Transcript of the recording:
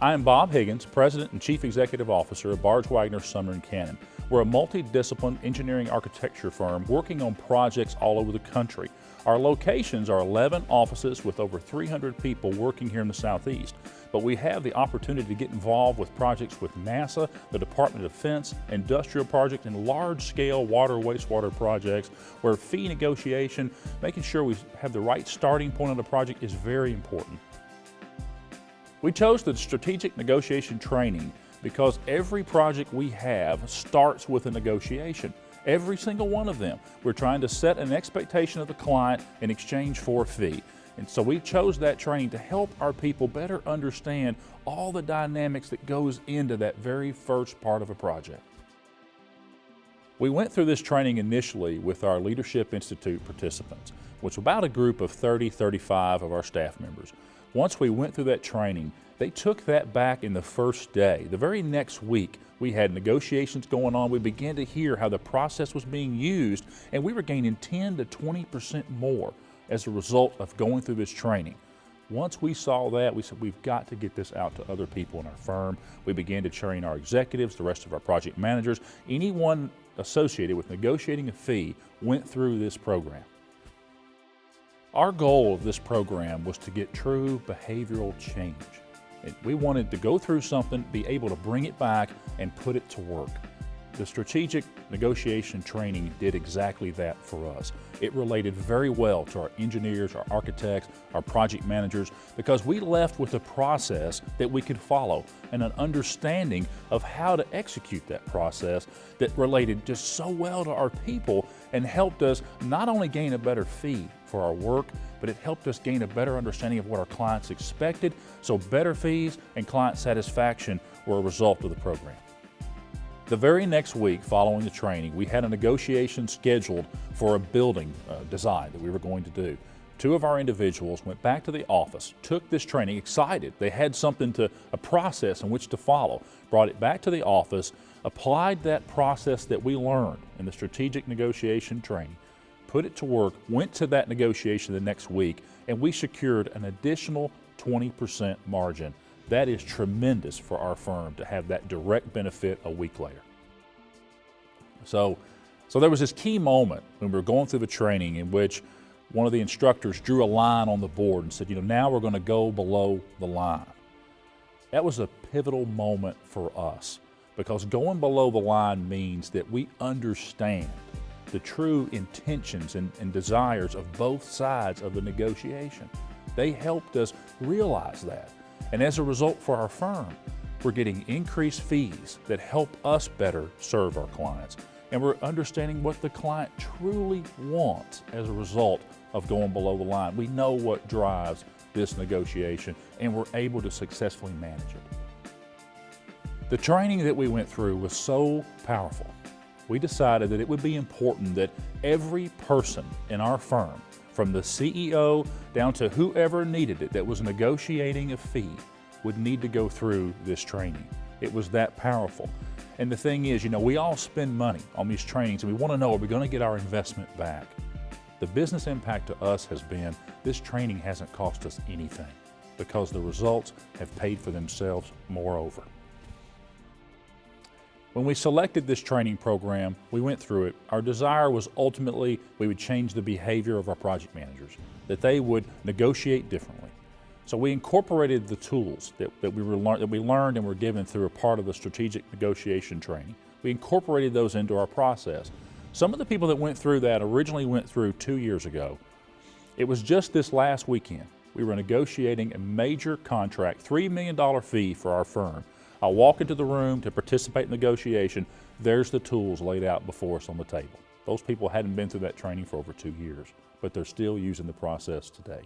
I am Bob Higgins, President and Chief Executive Officer of Barge Wagner Sumner & Cannon. We're a multidisciplined engineering architecture firm working on projects all over the country. Our locations are 11 offices with over 300 people working here in the Southeast. But we have the opportunity to get involved with projects with NASA, the Department of Defense, industrial projects, and large-scale water wastewater projects where fee negotiation, making sure we have the right starting point of the project is very important. We chose the strategic negotiation training because every project we have starts with a negotiation. Every single one of them. We're trying to set an expectation of the client in exchange for a fee. And so we chose that training to help our people better understand all the dynamics that goes into that very first part of a project. We went through this training initially with our Leadership Institute participants, which was about a group of 35 of our staff members. Once we went through that training, they took that back in the first day. The very next week, we had negotiations going on. We began to hear how the process was being used, and we were gaining 10 to 20% more as a result of going through this training. Once we saw that, we said, we've got to get this out to other people in our firm. We began to train our executives, the rest of our project managers. Anyone associated with negotiating a fee went through this program. Our goal of this program was to get true behavioral change. We wanted to go through something, be able to bring it back and put it to work. The strategic negotiation training did exactly that for us. It related very well to our engineers, our architects, our project managers, because we left with a process that we could follow and an understanding of how to execute that process that related just so well to our people and helped us not only gain a better fee for our work, but it helped us gain a better understanding of what our clients expected, so better fees and client satisfaction were a result of the program. The very next week following the training, we had a negotiation scheduled for a building design that we were going to do. Two of our individuals went back to the office, took this training, excited. They had a process in which to follow, brought it back to the office, applied that process that we learned in the strategic negotiation training, put it to work, went to that negotiation the next week, and we secured an additional 20% margin. That is tremendous for our firm to have that direct benefit a week later. So there was this key moment when we were going through the training in which one of the instructors drew a line on the board and said, now we're going to go below the line. That was a pivotal moment for us because going below the line means that we understand the true intentions and desires of both sides of the negotiation. They helped us realize that. And as a result for our firm, we're getting increased fees that help us better serve our clients. And we're understanding what the client truly wants as a result of going below the line. We know what drives this negotiation and we're able to successfully manage it. The training that we went through was so powerful. We decided that it would be important that every person in our firm, from the CEO down to whoever needed it that was negotiating a fee, would need to go through this training. It was that powerful. And the thing is, we all spend money on these trainings and we want to know, are we going to get our investment back? The business impact to us has been, this training hasn't cost us anything because the results have paid for themselves moreover. When we selected this training program, we went through it. Our desire was ultimately we would change the behavior of our project managers, that they would negotiate differently. So we incorporated the tools that we learned and were given through a part of the strategic negotiation training. We incorporated those into our process. Some of the people that went through that originally went through 2 years ago. It was just this last weekend. We were negotiating a major contract, $3 million fee for our firm. I walk into the room to participate in negotiation. There's the tools laid out before us on the table. Those people hadn't been through that training for over 2 years, but they're still using the process today.